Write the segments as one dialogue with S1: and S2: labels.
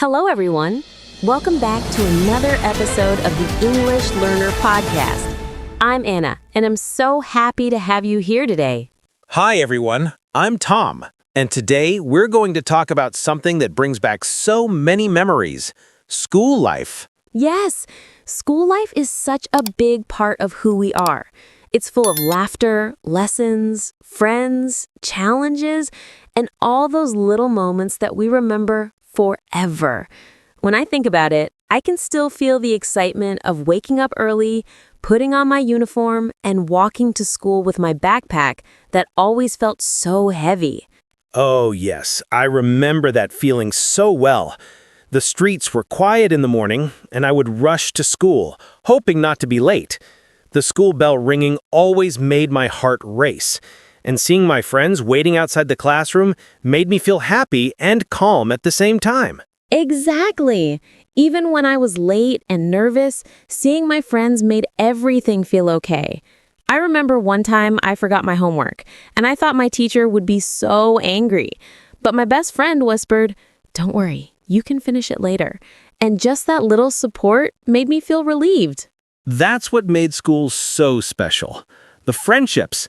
S1: Hello, everyone. Welcome back to another episode of the English Learner Podcast. I'm Anna, and I'm so happy to have you here today.
S2: Hi, everyone. I'm Tom, and today we're going to talk about something that brings back so many memories, school life.
S1: Yes, school life is such a big part of who we are. It's full of laughter, lessons, friends, challenges, and all those little moments that we remember forever. When I think about it, I can still feel the excitement of waking up early, putting on my uniform, and walking to school with my backpack that always felt so heavy.
S2: Oh, yes, I remember that feeling so well. The streets were quiet in the morning, and I would rush to school, hoping not to be late. The school bell ringing always made my heart race, and seeing my friends waiting outside the classroom made me feel happy and calm at the same time.
S1: Exactly. Even when I was late and nervous, seeing my friends made everything feel okay. I remember one time I forgot my homework, and I thought my teacher would be so angry. But my best friend whispered, "Don't worry, you can finish it later." And just that little support made me feel relieved.
S2: That's what made school so special. The friendships.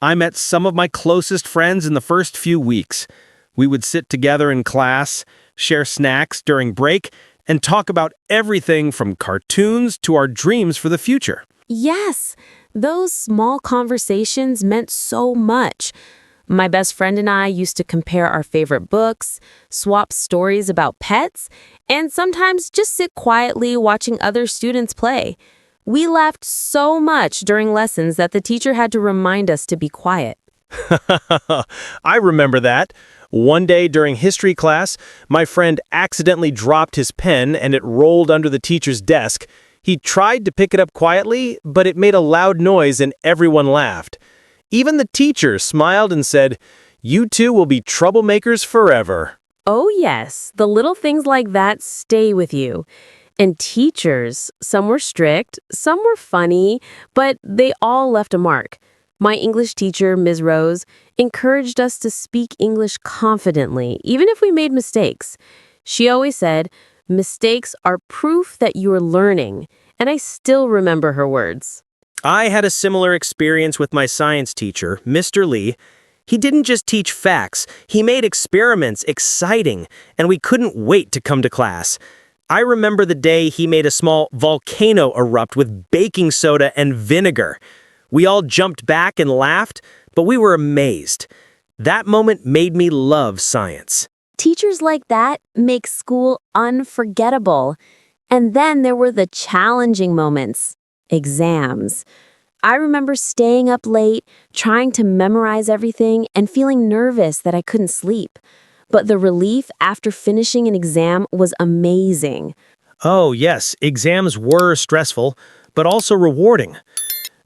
S2: I met some of my closest friends in the first few weeks. We would sit together in class, share snacks during break, and talk about everything from cartoons to our dreams for the future.
S1: Yes, those small conversations meant so much. My best friend and I used to compare our favorite books, swap stories about pets, and sometimes just sit quietly watching other students play. We laughed so much during lessons that the teacher had to remind us to be quiet.
S2: I remember that. One day during history class, my friend accidentally dropped his pen and it rolled under the teacher's desk. He tried to pick it up quietly, but it made a loud noise and everyone laughed. Even the teacher smiled and said, "You two will be troublemakers forever."
S1: Oh yes, the little things like that stay with you. And teachers, some were strict, some were funny, but they all left a mark. My English teacher, Ms. Rose, encouraged us to speak English confidently, even if we made mistakes. She always said, "Mistakes are proof that you are learning," and I still remember her words.
S2: I had a similar experience with my science teacher, Mr. Lee. He didn't just teach facts, he made experiments exciting, and we couldn't wait to come to class. I remember the day he made a small volcano erupt with baking soda and vinegar. We all jumped back and laughed, but we were amazed. That moment made me love science.
S1: Teachers like that make school unforgettable. And then there were the challenging moments, exams. I remember staying up late, trying to memorize everything, and feeling nervous that I couldn't sleep. But the relief after finishing an exam was amazing.
S2: Oh, yes, exams were stressful, but also rewarding.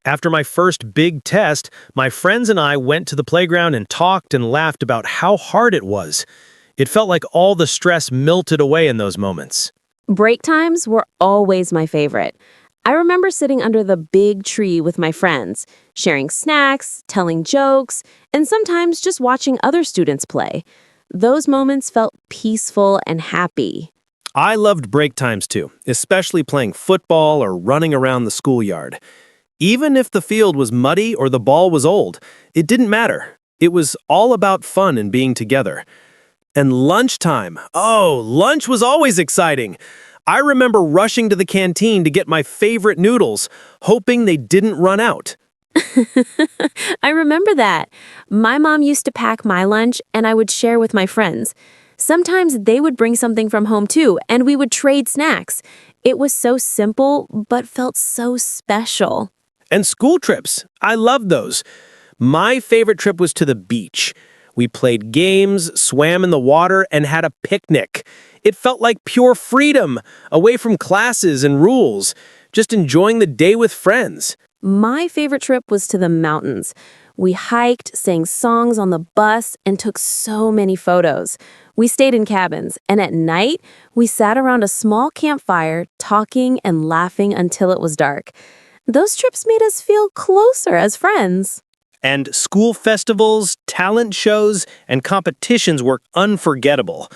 S2: After my first big test, my friends and I went to the playground and talked and laughed about how hard it was. It felt like all the stress melted away in those moments.
S1: Break times were always my favorite. I remember sitting under the big tree with my friends, sharing snacks, telling jokes, and sometimes just watching other students play. Those moments felt peaceful and happy.
S2: I loved break times too, especially playing football or running around the schoolyard. Even if the field was muddy or the ball was old, it didn't matter. It was all about fun and being together. And lunchtime. Oh, lunch was always exciting. I remember rushing to the canteen to get my favorite noodles, hoping they didn't run out.
S1: I remember that. My mom used to pack my lunch and I would share with my friends. Sometimes they would bring something from home too, and we would trade snacks. It was so simple, but felt so special.
S2: And school trips. I loved those. My favorite trip was to the beach. We played games, swam in the water, and had a picnic. It felt like pure freedom, away from classes and rules, just enjoying the day with friends.
S1: My favorite trip was to the mountains. We hiked, sang songs on the bus, and took so many photos. We stayed in cabins, and at night, we sat around a small campfire, talking and laughing until it was dark. Those trips made us feel closer as friends.
S2: And school festivals, talent shows, and competitions were unforgettable.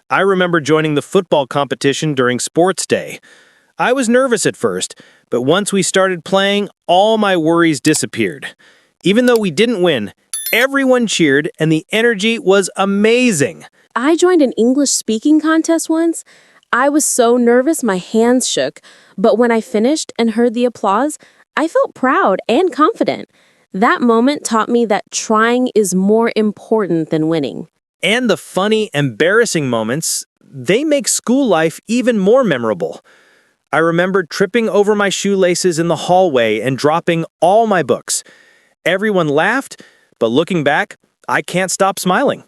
S2: I remember joining the football competition during sports day. I was nervous at first, but once we started playing, all my worries disappeared. Even though we didn't win, everyone cheered and the energy was amazing.
S1: I joined an English speaking contest once. I was so nervous my hands shook, but when I finished and heard the applause, I felt proud and confident. That moment taught me that trying is more important than winning.
S2: And the funny, embarrassing moments, they make school life even more memorable. I remember tripping over my shoelaces in the hallway and dropping all my books. Everyone laughed, but looking back, I can't stop smiling.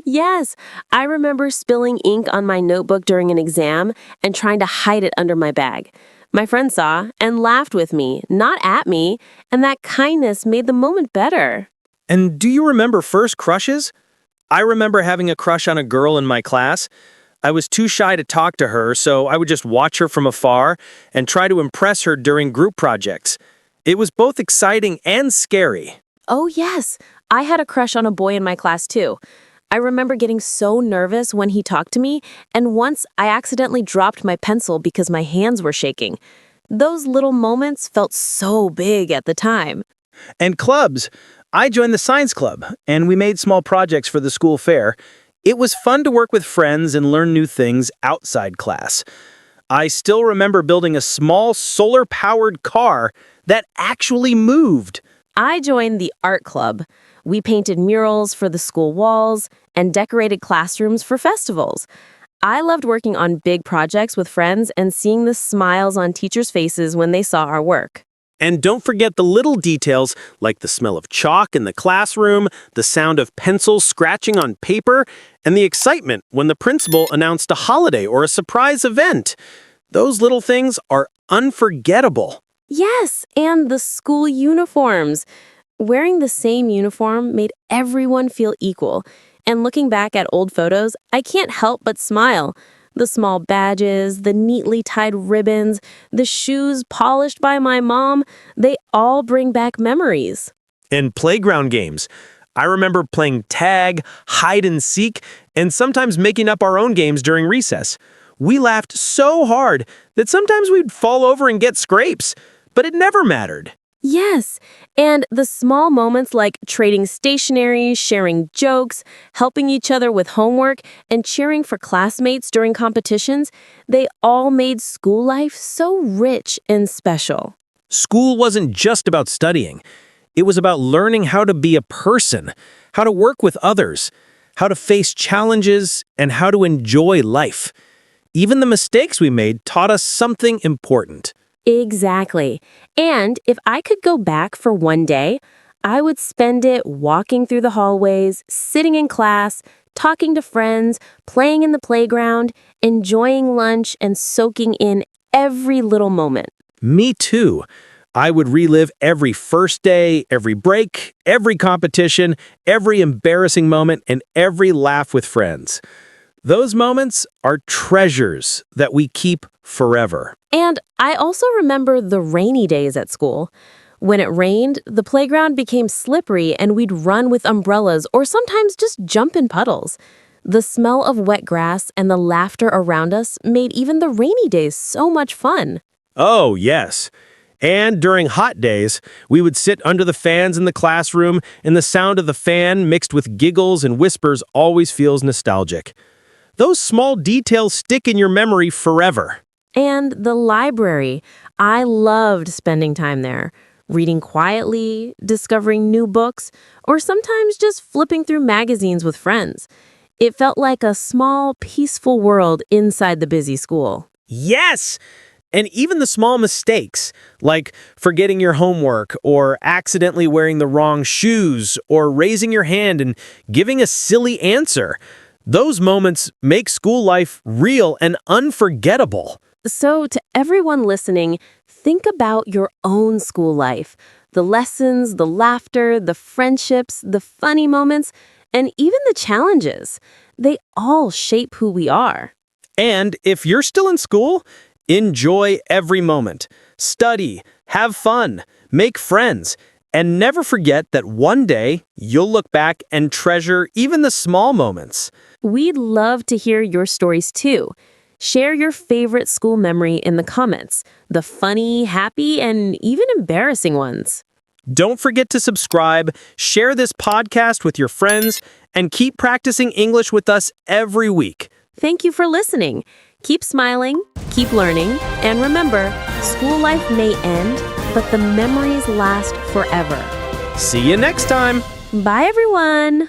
S1: Yes, I remember spilling ink on my notebook during an exam and trying to hide it under my bag. My friend saw and laughed with me, not at me, and that kindness made the moment better.
S2: And do you remember first crushes? I remember having a crush on a girl in my class. I was too shy to talk to her, so I would just watch her from afar and try to impress her during group projects. It was both exciting and scary.
S1: Oh, yes, I had a crush on a boy in my class too. I remember getting so nervous when he talked to me, and once I accidentally dropped my pencil because my hands were shaking. Those little moments felt so big at the time.
S2: And clubs. I joined the science club, and we made small projects for the school fair. It was fun to work with friends and learn new things outside class. I still remember building a small solar-powered car that actually moved.
S1: I joined the art club. We painted murals for the school walls and decorated classrooms for festivals. I loved working on big projects with friends and seeing the smiles on teachers' faces when they saw our work.
S2: And don't forget the little details like the smell of chalk in the classroom, the sound of pencils scratching on paper, and the excitement when the principal announced a holiday or a surprise event. Those little things are unforgettable.
S1: Yes, and the school uniforms. Wearing the same uniform made everyone feel equal. And looking back at old photos, I can't help but smile. The small badges, the neatly tied ribbons, the shoes polished by my mom, they all bring back memories.
S2: And playground games. I remember playing tag, hide and seek, and sometimes making up our own games during recess. We laughed so hard that sometimes we'd fall over and get scrapes, but it never mattered.
S1: Yes, and the small moments like trading stationery, sharing jokes, helping each other with homework, and cheering for classmates during competitions, they all made school life so rich and special.
S2: School wasn't just about studying. It was about learning how to be a person, how to work with others, how to face challenges, and how to enjoy life. Even the mistakes we made taught us something important.
S1: Exactly. And if I could go back for one day, I would spend it walking through the hallways, sitting in class, talking to friends, playing in the playground, enjoying lunch, and soaking in every little moment.
S2: Me too. I would relive every first day, every break, every competition, every embarrassing moment, and every laugh with friends. Those moments are treasures that we keep forever.
S1: And I also remember the rainy days at school. When it rained, the playground became slippery and we'd run with umbrellas or sometimes just jump in puddles. The smell of wet grass and the laughter around us made even the rainy days so much fun.
S2: Oh, yes. And during hot days, we would sit under the fans in the classroom, and the sound of the fan mixed with giggles and whispers always feels nostalgic. Those small details stick in your memory forever.
S1: And the library. I loved spending time there, reading quietly, discovering new books, or sometimes just flipping through magazines with friends. It felt like a small, peaceful world inside the busy school.
S2: Yes! And even the small mistakes, like forgetting your homework or accidentally wearing the wrong shoes or raising your hand and giving a silly answer, those moments make school life real and unforgettable.
S1: So, to everyone listening, think about your own school life. The lessons, the laughter, the friendships, the funny moments, and even the challenges. They all shape who we are.
S2: And if you're still in school, enjoy every moment. Study, have fun, make friends, And never forget that one day you'll look back and treasure even the small moments.
S1: We'd love to hear your stories too. Share your favorite school memory in the comments, the funny, happy, and even embarrassing ones.
S2: Don't forget to subscribe, share this podcast with your friends, and keep practicing English with us every week.
S1: Thank you for listening. Keep smiling, keep learning, and remember, school life may end, but the memories last forever.
S2: See you next time.
S1: Bye, everyone.